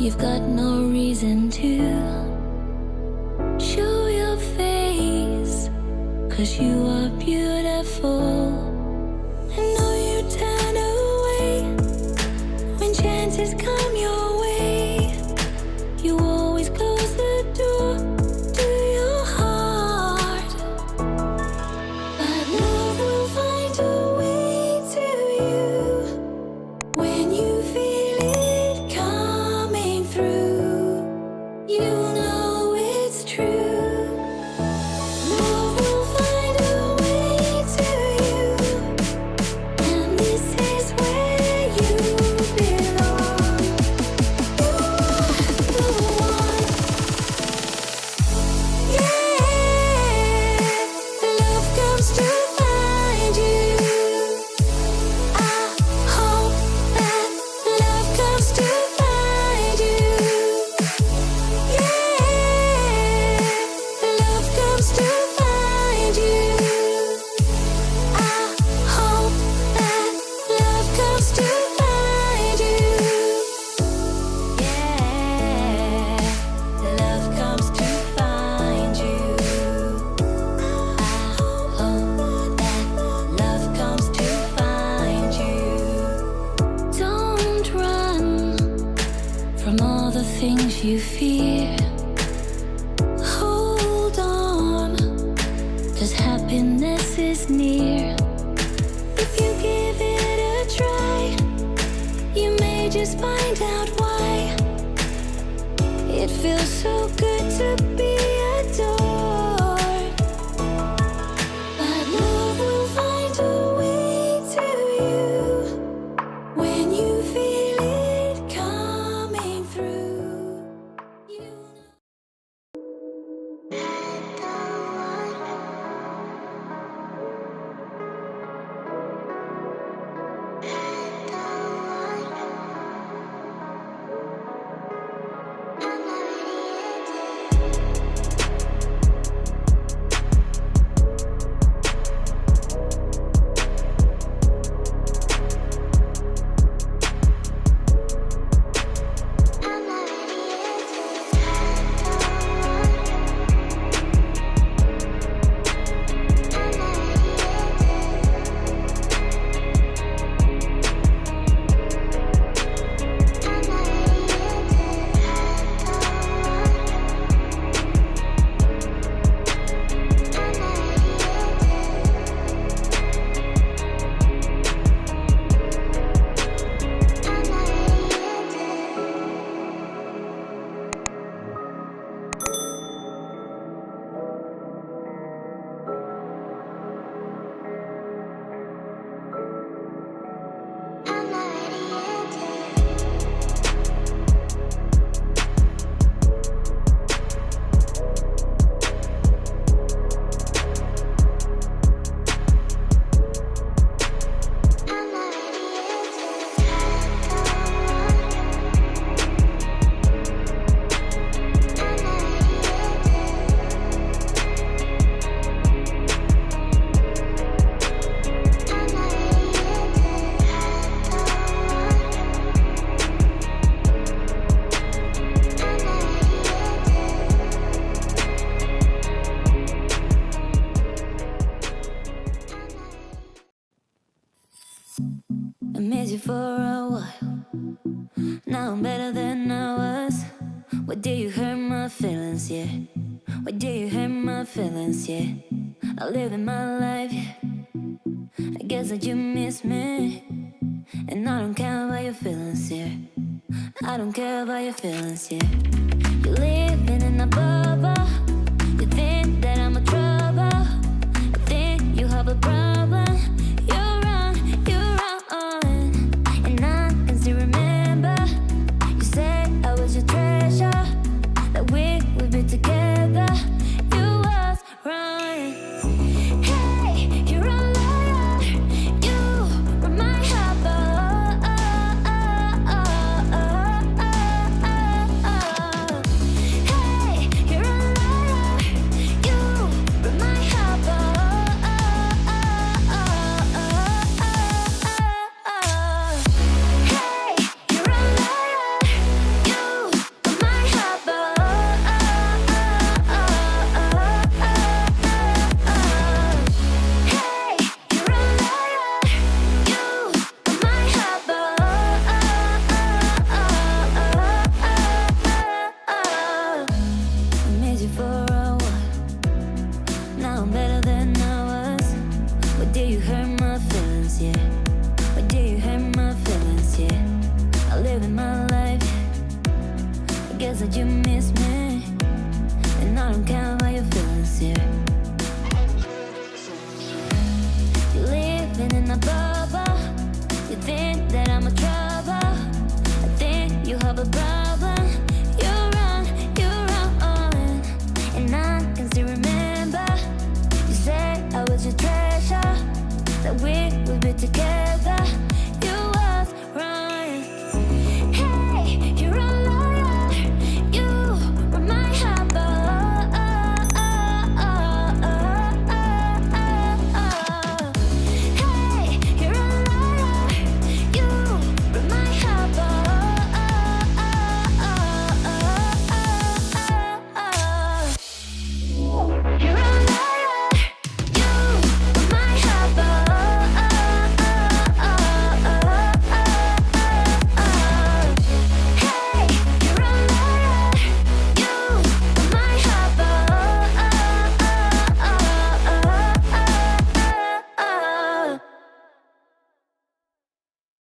You've got no reason to show your face, 'cause you are beautiful. I know you turn away when chances come your way. You always close the door to your heart, but love will find a way to you when you feel it coming through. You know it's true. Love will find a way to you, and this is where you belong. You are the one. Yeah, love comes to find you. I hope that love comes to find you. Yeah, love comes to find you. I hope that love comes to find you. Yeah, love comes to find you. I hope that love comes to find you. Don't run from all the things you fear. Hold on, 'cause happiness is near. If you give it a try, you may just find out why it feels so good to be adored. But love will find a way to you when you feel it coming through. You I missed you for a while. Now I'm better than I was. Why did you hurt my feelings, yeah? Why did you hurt my feelings, yeah? I live in my life, yeah. I guess that you miss me, and I don't care about your feelings, yeah. I don't care about your feelings, yeah. You're living in a bubble. You think that I'm a trouble. You think you have a problem. You're wrong, and I can still remember. You said I was your treasure, that we would be together. You was wrong. Hey, you're a liar. You were my heart. Hey, you're a liar. You were my heart. yeah? Why do you hurt my feelings, yeah? I live in my life. I guess that you miss me, and I don't care about your feelings, yeah. You're living in a bubble. You think that I'm a trouble. I think you have a problem. You run, and I can still remember. You said I was your treasure, that we would be together.